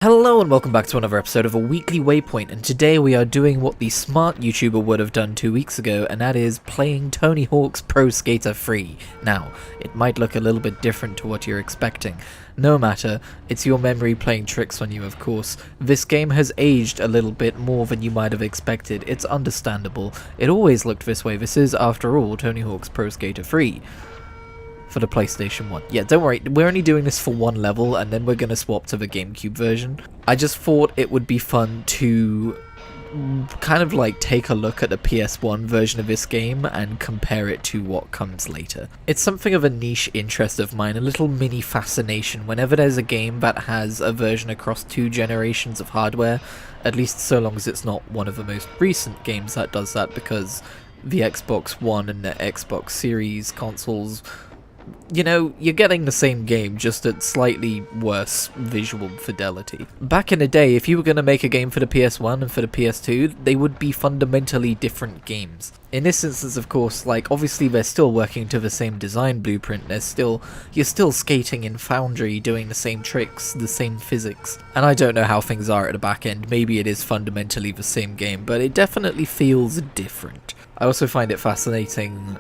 Hello and welcome back to another episode of A Weekly Waypoint, and today we are doing what the smart YouTuber would have done 2 weeks ago, and that is playing Tony Hawk's Pro Skater Free. Now, it might look a little bit different to what you're expecting. No matter, it's your memory playing tricks on you, of course. This game has aged a little bit more than you might have expected. It's understandable. It always looked this way. This is, after all, Tony Hawk's Pro Skater Free. For the PlayStation 1. Yeah, don't worry, we're only doing this for one level and then we're going to swap to the GameCube version. I just thought it would be fun to kind of like take a look at the PS1 version of this game and compare it to what comes later. It's something of a niche interest of mine, a little mini fascination whenever there's a game that has a version across 2 generations of hardware, at least so long as it's not one of the most recent games that does that, because the Xbox One and the Xbox Series consoles, you know, you're getting the same game, just at slightly worse visual fidelity. Back in the day, if you were going to make a game for the PS1 and for the PS2, they would be fundamentally different games. In this instance, of course, like, obviously they're still working to the same design blueprint, you're still skating in Foundry, doing the same tricks, the same physics. And I don't know how things are at the back end, maybe it is fundamentally the same game, but it definitely feels different. I also find it fascinating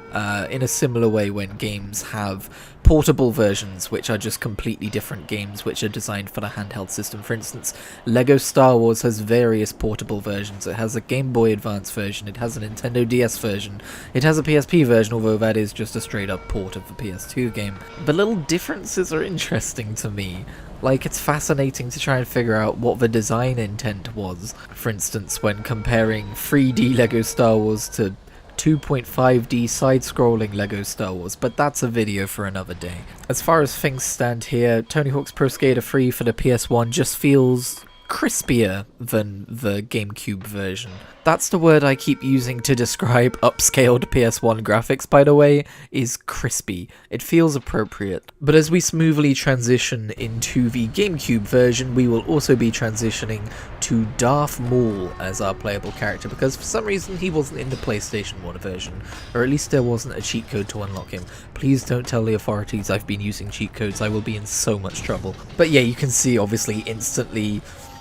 in a similar way when games have portable versions which are just completely different games which are designed for the handheld system. For instance, Lego Star Wars has various portable versions. It has a Game Boy Advance version, it has a Nintendo DS version, it has a PSP version, although that is just a straight up port of the PS2 game. The little differences are interesting to me. Like, it's fascinating to try and figure out what the design intent was. For instance, when comparing 3D Lego Star Wars to 2.5D side-scrolling Lego Star Wars, but that's a video for another day. As far as things stand here, Tony Hawk's Pro Skater Free for the PS1 just feels crispier than the GameCube version. That's the word I keep using to describe upscaled PS1 graphics, by the way, is crispy. It feels appropriate. But as we smoothly transition into the GameCube version, we will also be transitioning to Darth Maul as our playable character, because for some reason he wasn't in the PlayStation 1 version, or at least there wasn't a cheat code to unlock him. Please don't tell the authorities I've been using cheat codes, I will be in so much trouble. But yeah, you can see obviously instantly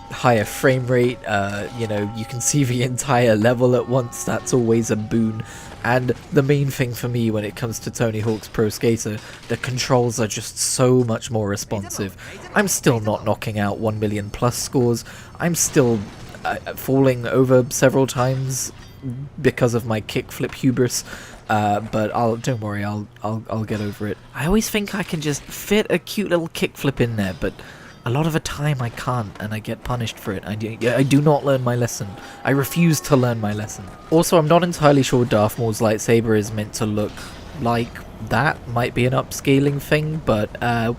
higher frame rate, you know, you can see the entire level at once, that's always a boon. And the main thing for me when it comes to Tony Hawk's Pro Skater, the controls are just so much more responsive. I'm still not knocking out 1 million plus scores, I'm still falling over several times because of my kickflip hubris. But don't worry, I'll get over it. I always think I can just fit a cute little kickflip in there, but a lot of the time I can't, and I get punished for it. I do not learn my lesson. I refuse to learn my lesson. Also, I'm not entirely sure Darth Maul's lightsaber is meant to look like that. Might be an upscaling thing, but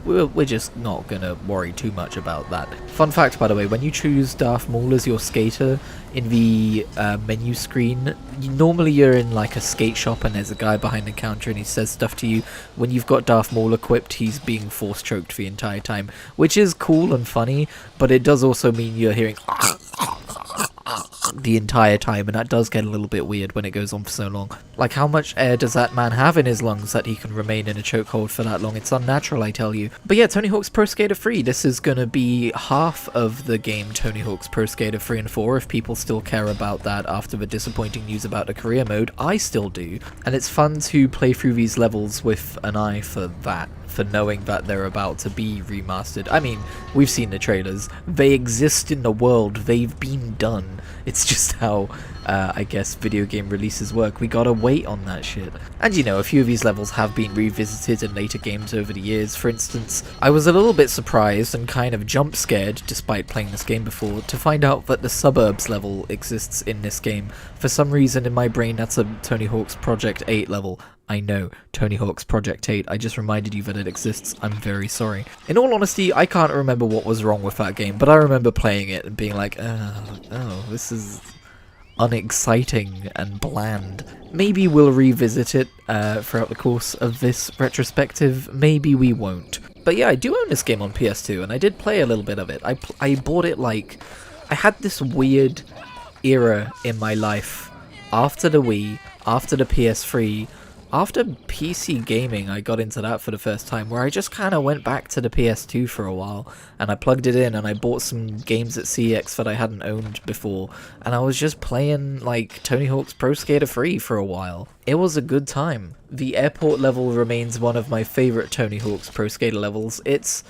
we're just not gonna worry too much about that. Fun fact, by the way, when you choose Darth Maul as your skater in the menu screen, normally you're in like a skate shop and there's a guy behind the counter and he says stuff to you. When you've got Darth Maul equipped, he's being force choked the entire time, which is cool and funny, but it does also mean you're hearing the entire time, and that does get a little bit weird when it goes on for so long. Like, how much air does that man have in his lungs that he can remain in a chokehold for that long? It's unnatural, I tell you. But yeah, Tony Hawk's Pro Skater 3, this is gonna be half of the game Tony Hawk's Pro Skater 3 and 4, if people still care about that after the disappointing news about the career mode. I still do, and it's fun to play through these levels with an eye for that, for knowing that they're about to be remastered. I mean, we've seen the trailers, they exist in the world, they've been done. It's just how, I guess, video game releases work. We gotta wait on that shit. And you know, a few of these levels have been revisited in later games over the years. For instance, I was a little bit surprised and kind of jump scared, despite playing this game before, to find out that the Suburbs level exists in this game. For some reason in my brain that's a Tony Hawk's Project 8 level. I know, Tony Hawk's Project 8, I just reminded you that it exists, I'm very sorry. In all honesty, I can't remember what was wrong with that game, but I remember playing it and being like, oh, this is unexciting and bland. Maybe we'll revisit it throughout the course of this retrospective, maybe we won't. But yeah, I do own this game on PS2, and I did play a little bit of it. I bought it like, I had this weird era in my life after the Wii, after the PS3, after PC gaming, I got into that for the first time, where I just kind of went back to the PS2 for a while, and I plugged it in, and I bought some games at CEX that I hadn't owned before, and I was just playing, like, Tony Hawk's Pro Skater 3 for a while. It was a good time. The airport level remains one of my favourite Tony Hawk's Pro Skater levels. It's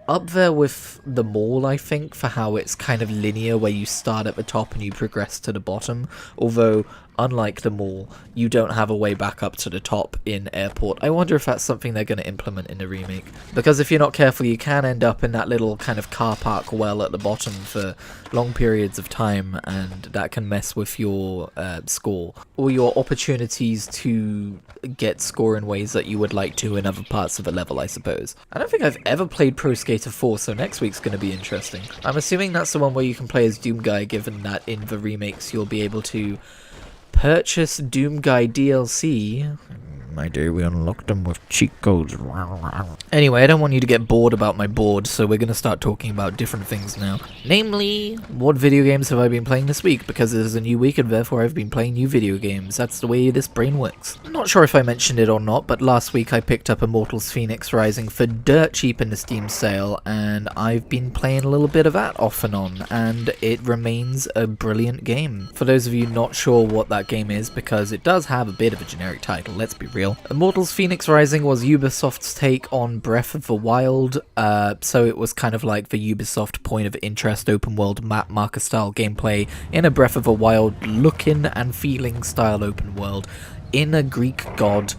up there with the mall, I think, for how it's kind of linear, where you start at the top and you progress to the bottom, although unlike the mall, you don't have a way back up to the top in airport. I wonder if that's something they're going to implement in the remake, because if you're not careful, you can end up in that little kind of car park well at the bottom for long periods of time, and that can mess with your score, or your opportunities to get score in ways that you would like to in other parts of the level, I suppose. I don't think I've ever played Pro Skater 4, so next week's going to be interesting. I'm assuming that's the one where you can play as Doomguy, given that in the remakes you'll be able to purchase Doomguy DLC. My dear, we unlocked them with cheat codes. Anyway, I don't want you to get bored about my board, so we're going to start talking about different things now. Namely, what video games have I been playing this week? Because it is a new week and therefore I've been playing new video games. That's the way this brain works. I'm not sure if I mentioned it or not, but last week I picked up Immortals Fenyx Rising for dirt cheap in the Steam sale, and I've been playing a little bit of that off and on, and it remains a brilliant game. For those of you not sure what that game is, because it does have a bit of a generic title, let's be real. Immortals Fenyx Rising was Ubisoft's take on Breath of the Wild, so it was kind of like the Ubisoft point of interest open world map marker style gameplay in a Breath of the Wild looking and feeling style open world in a Greek god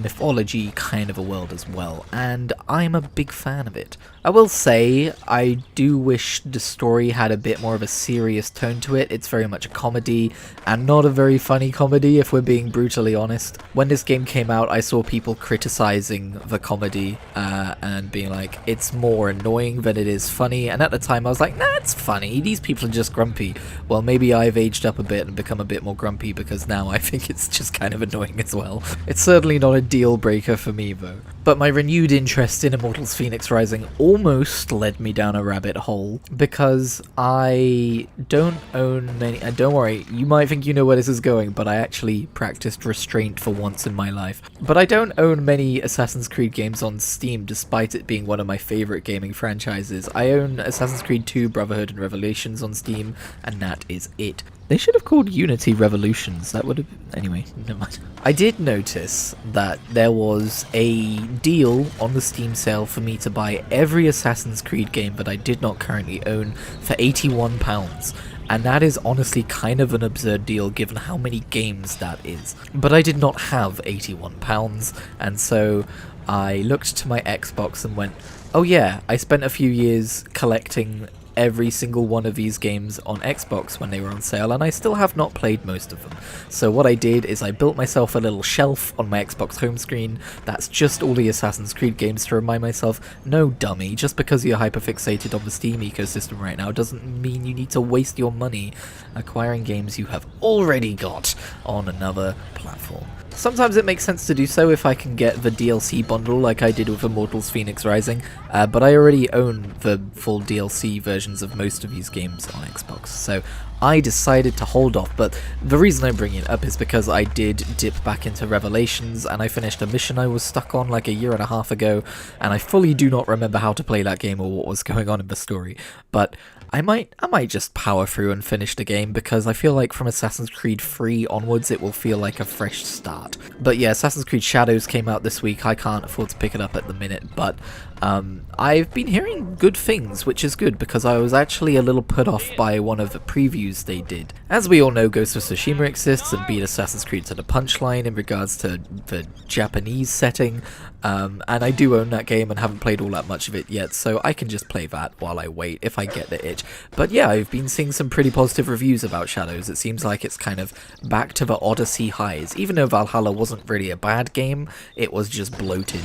mythology kind of a world as well, and I'm a big fan of it. I will say, I do wish the story had a bit more of a serious tone to it. It's very much a comedy, and not a very funny comedy, if we're being brutally honest. When this game came out, I saw people criticizing the comedy, and being like, it's more annoying than it is funny, and at the time I was like, nah, it's funny, these people are just grumpy. Well, maybe I've aged up a bit and become a bit more grumpy, because now I think it's just kind of annoying as well. It's certainly not a deal breaker for me, though. But my renewed interest in Immortals Fenyx Rising almost led me down a rabbit hole, because I don't own many, and don't worry, you might think you know where this is going, but I actually practiced restraint for once in my life. But I don't own many Assassin's Creed games on Steam, despite it being one of my favorite gaming franchises. I own Assassin's Creed 2 Brotherhood and Revelations on Steam, and that is it. They should have called Unity Revolutions. That would have... Anyway, never mind. I did notice that there was a deal on the Steam sale for me to buy every Assassin's Creed game that I did not currently own for £81. And that is honestly kind of an absurd deal given how many games that is. But I did not have £81, and so I looked to my Xbox and went, oh yeah, I spent a few years collecting every single one of these games on Xbox when they were on sale, and I still have not played most of them. So what I did is I built myself a little shelf on my Xbox home screen that's just all the Assassin's Creed games to remind myself, no dummy, just because you're hyperfixated on the Steam ecosystem right now doesn't mean you need to waste your money acquiring games you have already got on another platform. Sometimes it makes sense to do so if I can get the DLC bundle like I did with Immortals Fenyx Rising, but I already own the full DLC versions of most of these games on Xbox, so I decided to hold off. But the reason I'm bringing it up is because I did dip back into Revelations, and I finished a mission I was stuck on like a year and a half ago, and I fully do not remember how to play that game or what was going on in the story, but I might just power through and finish the game, because I feel like from Assassin's Creed 3 onwards it will feel like a fresh start. But yeah, Assassin's Creed Shadows came out this week. I can't afford to pick it up at the minute, but I've been hearing good things, which is good, because I was actually a little put off by one of the previews they did. As we all know, Ghost of Tsushima exists and beat Assassin's Creed to the punchline in regards to the Japanese setting, and I do own that game and haven't played all that much of it yet, so I can just play that while I wait if I get the itch. But yeah, I've been seeing some pretty positive reviews about Shadows. It seems like it's kind of back to the Odyssey highs. Even though Valhalla wasn't really a bad game, it was just bloated.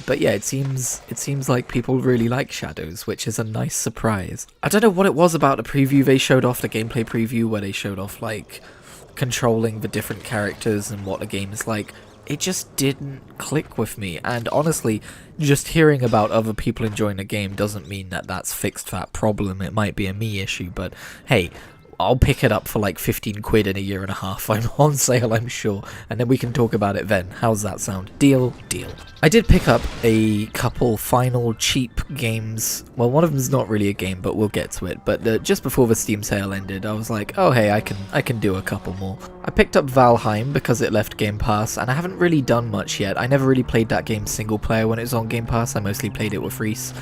But yeah, it seems like people really like Shadows, which is a nice surprise. I don't know what it was about the preview they showed off, the gameplay preview, where they showed off like controlling the different characters and what the game is like. It just didn't click with me, and honestly, just hearing about other people enjoying the game doesn't mean that that's fixed that problem. It might be a me issue, but hey, I'll pick it up for like 15 quid in a year and a half. I'm on sale, I'm sure, and then we can talk about it then. How's that sound? Deal? Deal. I did pick up a couple final cheap games. Well, one of them's not really a game, but we'll get to it. But just before the Steam sale ended, I was like, oh hey, I can do a couple more. I picked up Valheim because it left Game Pass, and I haven't really done much yet. I never really played that game single player when it was on Game Pass. I mostly played it with Reese.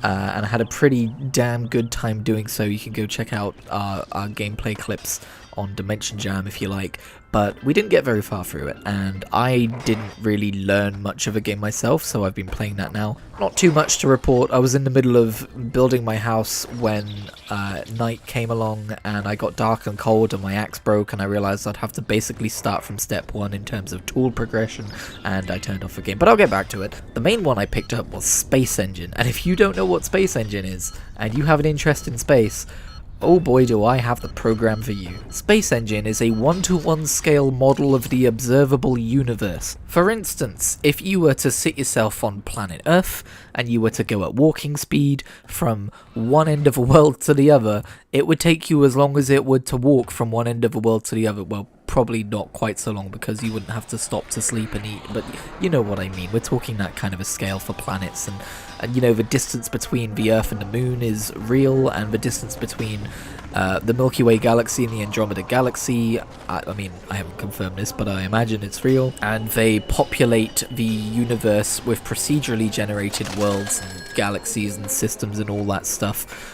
And I had a pretty damn good time doing so. You can go check out our gameplay clips on Dimension Jam if you like, but we didn't get very far through it, and I didn't really learn much of a game myself, so I've been playing that now. Not too much to report. I was in the middle of building my house when night came along, and I got dark and cold, and my axe broke, and I realized I'd have to basically start from step 1 in terms of tool progression, and I turned off the game, but I'll get back to it. The main one I picked up was Space Engine, and if you don't know what Space Engine is, and you have an interest in space, oh boy do I have the program for you. Space Engine is a 1-to-1 scale model of the observable universe. For instance, if you were to sit yourself on planet Earth, and you were to go at walking speed from one end of a world to the other, it would take you as long as it would to walk from one end of a world to the other. Well, probably not quite so long because you wouldn't have to stop to sleep and eat, but you know what I mean. We're talking that kind of a scale for planets, and you know, the distance between the Earth and the Moon is real, and the distance between the Milky Way galaxy and the Andromeda galaxy, I mean, I haven't confirmed this, but I imagine it's real, and they populate the universe with procedurally generated worlds and galaxies and systems and all that stuff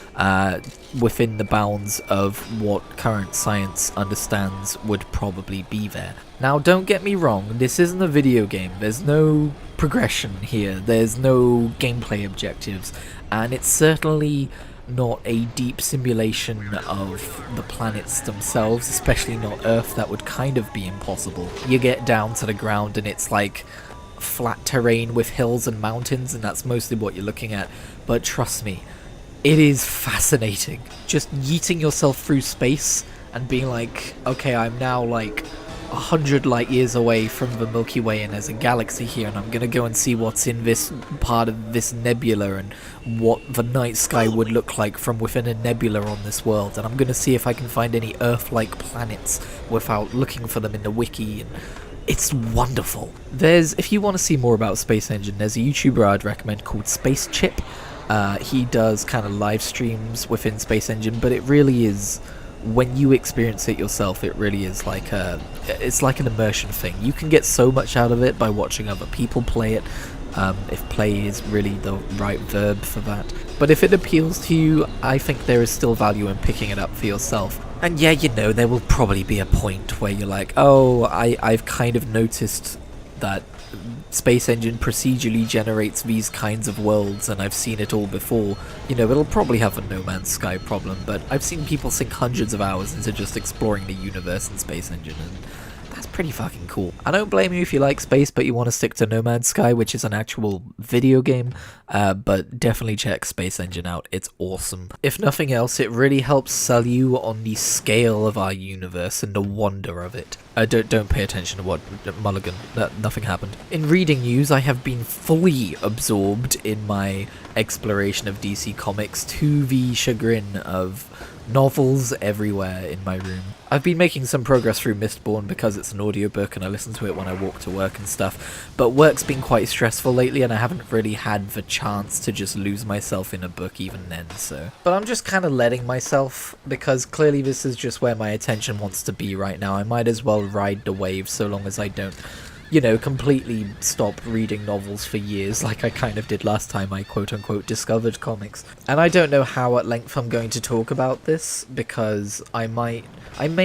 within the bounds of what current science understands would probably be there. Now, don't get me wrong, this isn't a video game. There's no progression here, there's no gameplay objectives, and it's certainly not a deep simulation of the planets themselves, especially not Earth. That would kind of be impossible. You get down to the ground and it's like flat terrain with hills and mountains, and that's mostly what you're looking at, but trust me, it is fascinating. Just yeeting yourself through space and being like, okay, I'm now like 100 light years away from the Milky Way, and there's a galaxy here, and I'm gonna go and see what's in this part of this nebula and what the night sky would look like from within a nebula on this world, and I'm gonna see if I can find any Earth-like planets without looking for them in the wiki, and it's wonderful. If you want to see more about Space Engine, there's a YouTuber I'd recommend called Space Chip. He does kind of live streams within Space Engine, but it really is, when you experience it yourself, it really is like it's like an immersion thing. You can get so much out of it by watching other people play it, if play is really the right verb for that. But if it appeals to you, I think there is still value in picking it up for yourself. And yeah, you know, there will probably be a point where you're like, oh, I've kind of noticed that Space Engine procedurally generates these kinds of worlds, and I've seen it all before. You know, it'll probably have a No Man's Sky problem, but I've seen people sink hundreds of hours into just exploring the universe in Space Engine, and that's pretty fucking cool. I don't blame you if you like space, but you want to stick to No Man's Sky, which is an actual video game, but definitely check Space Engine out. It's awesome. If nothing else, it really helps sell you on the scale of our universe and the wonder of it. Don't pay attention to what Mulligan. Nothing happened. In reading news, I have been fully absorbed in my exploration of DC Comics to the chagrin of novels everywhere in my room. I've been making some progress through Mistborn because it's an audiobook and I listen to it when I walk to work and stuff, but work's been quite stressful lately and I haven't really had the chance to just lose myself in a book even then, so. But I'm just kind of letting myself, because clearly this is just where my attention wants to be right now. I might as well ride the wave so long as I don't, you know, completely stop reading novels for years like I kind of did last time I quote-unquote discovered comics. And I don't know how at length I'm going to talk about this, because I may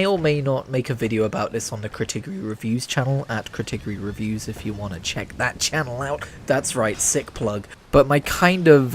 or may not make a video about this on the Kritigri Reviews channel, at Kritigri Reviews if you want to check that channel out. That's right, sick plug. But my kind of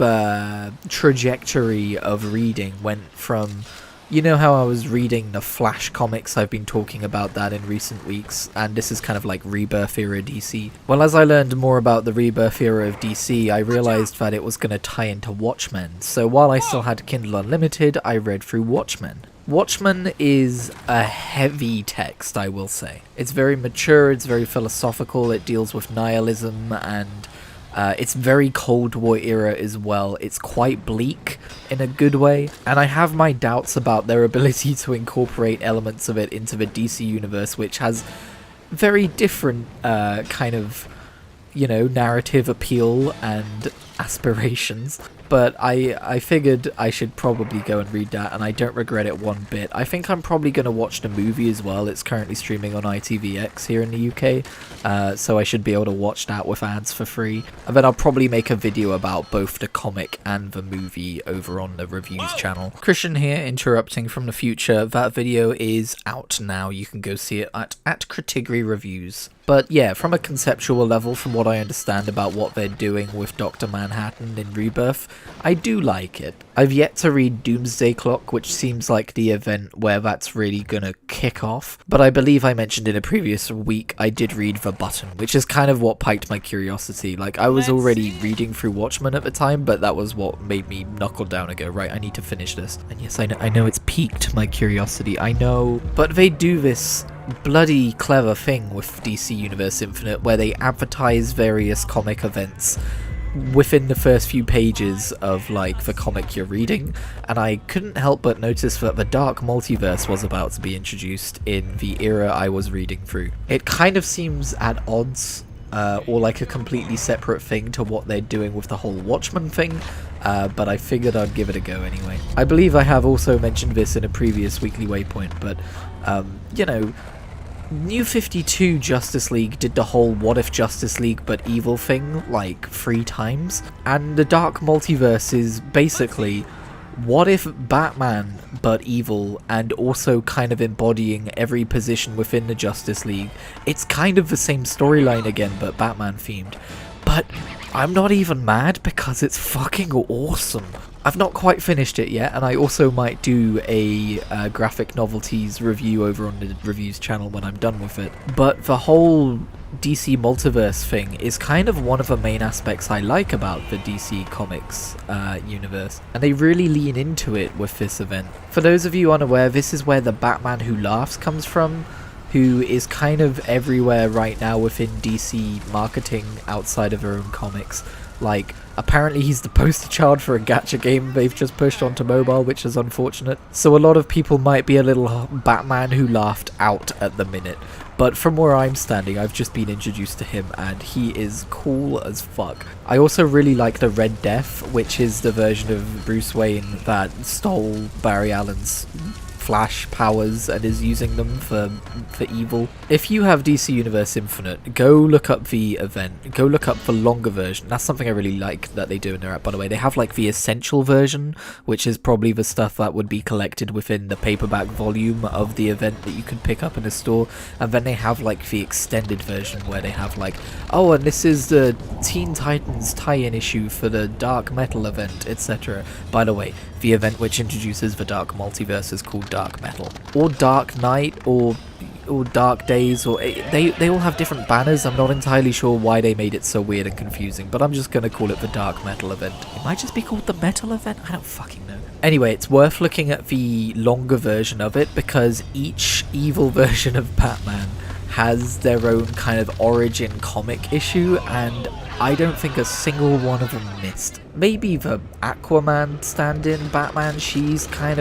trajectory of reading went from, you know how I was reading the Flash comics, I've been talking about that in recent weeks, and this is kind of like Rebirth era DC. Well, as I learned more about the Rebirth era of DC, I realized that it was going to tie into Watchmen, so while I still had Kindle Unlimited, I read through Watchmen. Watchmen is a heavy text, I will say. It's very mature, it's very philosophical, it deals with nihilism and It's very Cold War era as well. It's quite bleak in a good way, and I have my doubts about their ability to incorporate elements of it into the DC universe, which has very different kind of, you know, narrative appeal and aspirations. But I figured I should probably go and read that, and I don't regret it one bit. I think I'm probably going to watch the movie as well. It's currently streaming on ITVX here in the UK, so I should be able to watch that with ads for free. And then I'll probably make a video about both the comic and the movie over on the reviews channel. Christian here, interrupting from the future. That video is out now. You can go see it at Kritigri Reviews. But yeah, from a conceptual level, from what I understand about what they're doing with Dr. Manhattan in Rebirth, I do like it. I've yet to read Doomsday Clock, which seems like the event where that's really gonna kick off, but I believe I mentioned in a previous week I did read The Button, which is kind of what piqued my curiosity. Like, I was already reading through Watchmen at the time, but that was what made me knuckle down and go, right, I need to finish this. And yes, I know it's piqued my curiosity, I know, but they do this bloody clever thing with DC Universe Infinite where they advertise various comic events within the first few pages of like the comic you're reading, and I couldn't help but notice that the Dark Multiverse was about to be introduced in the era I was reading through. It kind of seems at odds or like a completely separate thing to what they're doing with the whole Watchmen thing, but I figured I'd give it a go anyway. I believe I have also mentioned this in a previous Weekly Waypoint, but you know, New 52 Justice League did the whole what if Justice League but evil thing like 3 times, and the Dark Multiverse is basically what if Batman but evil, and also kind of embodying every position within the Justice League. It's kind of the same storyline again, but Batman themed. But I'm not even mad because it's fucking awesome. I've not quite finished it yet, and I also might do a graphic novelties review over on the reviews channel when I'm done with it. But the whole DC multiverse thing is kind of one of the main aspects I like about the DC Comics universe, and they really lean into it with this event. For those of you unaware, this is where the Batman Who Laughs comes from, who is kind of everywhere right now within DC marketing outside of their own comics. Like, apparently he's the poster child for a gacha game they've just pushed onto mobile, which is unfortunate. So a lot of people might be a little Batman Who Laughed out at the minute. But from where I'm standing, I've just been introduced to him, and he is cool as fuck. I also really like the Red Death, which is the version of Bruce Wayne that stole Barry Allen's Flash powers and is using them for evil. If you have DC Universe Infinite, go look up the event, go look up the longer version. That's something I really like that they do in their app, by the way. They have like the essential version, which is probably the stuff that would be collected within the paperback volume of the event that you can pick up in a store, and then they have like the extended version where they have like, oh, and this is the Teen Titans tie-in issue for the Dark Metal event, etc. By the way, the event which introduces the Dark Multiverse is called Dark Metal, or Dark Knight, or Dark Days, or they all have different banners. I'm not entirely sure why they made it so weird and confusing, but I'm just gonna call it the Dark Metal event. It might just be called the Metal event, I don't fucking know. Anyway, it's worth looking at the longer version of it, because each evil version of Batman has their own kind of origin comic issue, and I don't think a single one of them missed. Maybe the Aquaman stand-in Batman, she kind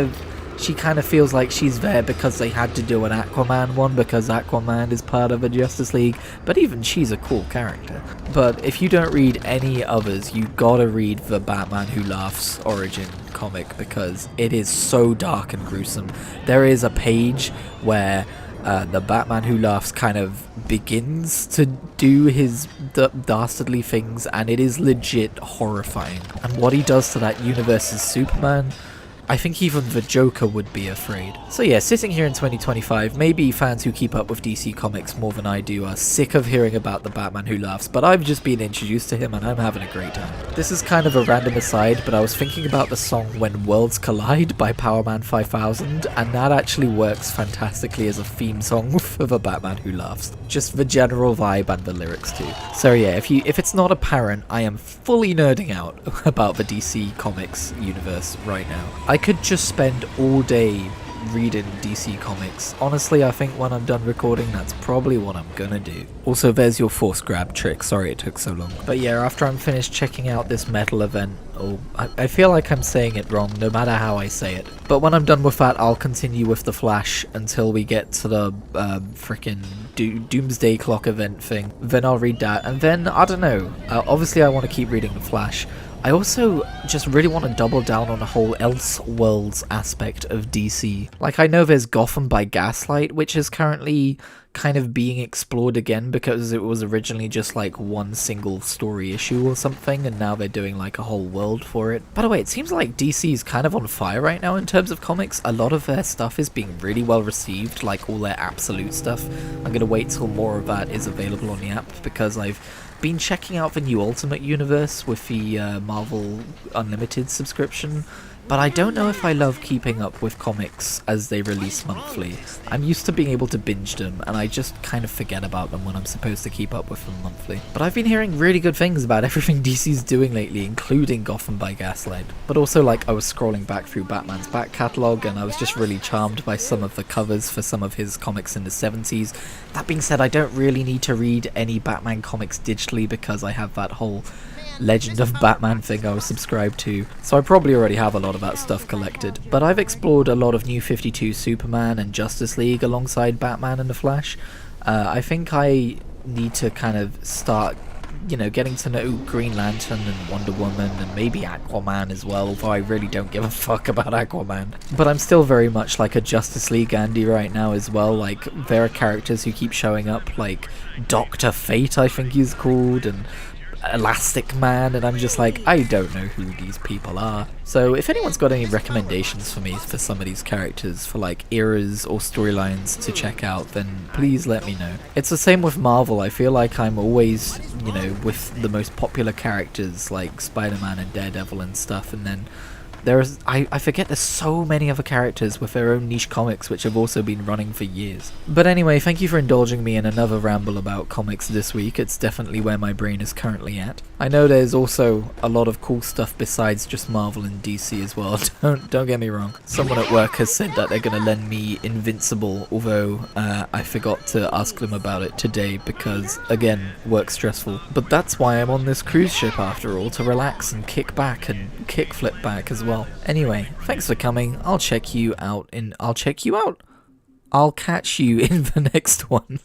of feels like she's there because they had to do an Aquaman one because Aquaman is part of a Justice League, but even she's a cool character. But if you don't read any others, you gotta read the Batman Who Laughs origin comic because it is so dark and gruesome. There is a page where the Batman Who Laughs kind of begins to do his dastardly things, and it is legit horrifying. And what he does to that universe's Superman, I think even the Joker would be afraid. So yeah, sitting here in 2025, maybe fans who keep up with DC Comics more than I do are sick of hearing about the Batman Who Laughs, but I've just been introduced to him and I'm having a great time. This is kind of a random aside, but I was thinking about the song When Worlds Collide by Powerman 5000, and that actually works fantastically as a theme song for the Batman Who Laughs. Just the general vibe and the lyrics too. So yeah, if it's not apparent, I am fully nerding out about the DC Comics universe right now. I could just spend all day reading DC comics. Honestly, I think when I'm done recording, that's probably what I'm gonna do. Also, there's your force grab trick. Sorry it took so long. But yeah, after I'm finished checking out this metal event, I feel like I'm saying it wrong no matter how I say it. But when I'm done with that, I'll continue with the Flash until we get to the frickin' Doomsday Clock event thing. Then I'll read that, and then, I don't know. Obviously, I want to keep reading the Flash. I also just really want to double down on the whole Elseworlds aspect of DC. Like, I know there's Gotham by Gaslight, which is currently kind of being explored again because it was originally just like one single story issue or something, and now they're doing like a whole world for it. By the way, it seems like DC is kind of on fire right now in terms of comics. A lot of their stuff is being really well received, like all their absolute stuff. I'm gonna wait till more of that is available on the app because I've been checking out the new Ultimate Universe with the Marvel Unlimited subscription, but I don't know if I love keeping up with comics as they release monthly. I'm used to being able to binge them, and I just kind of forget about them when I'm supposed to keep up with them monthly. But I've been hearing really good things about everything DC's doing lately, including Gotham by Gaslight. But also, like, I was scrolling back through Batman's back catalogue, and I was just really charmed by some of the covers for some of his comics in the 70s. That being said, I don't really need to read any Batman comics digitally because I have that whole Legend of Batman thing I was subscribed to, so I probably already have a lot of that stuff collected. But I've explored a lot of New 52 Superman and Justice League alongside Batman and the Flash. I think I need to kind of start, you know, getting to know Green Lantern and Wonder Woman and maybe Aquaman as well, although I really don't give a fuck about Aquaman. But I'm still very much like a Justice League Andy right now as well. Like, there are characters who keep showing up, like Dr. Fate I think he's called, and Elastic Man, and I'm just like, I don't know who these people are. So if anyone's got any recommendations for me for some of these characters for like eras or storylines to check out, then please let me know. It's the same with Marvel. I feel like I'm always, you know, with the most popular characters like Spider-Man and Daredevil and stuff, and then I forget there's so many other characters with their own niche comics which have also been running for years. But anyway, thank you for indulging me in another ramble about comics this week. It's definitely where my brain is currently at. I know there's also a lot of cool stuff besides just Marvel and DC as well. Don't get me wrong. Someone at work has said that they're gonna lend me Invincible, although I forgot to ask them about it today because, again, work's stressful. But that's why I'm on this cruise ship after all, to relax and kick back and kickflip back as well. Anyway, thanks for coming. I'll catch you in the next one.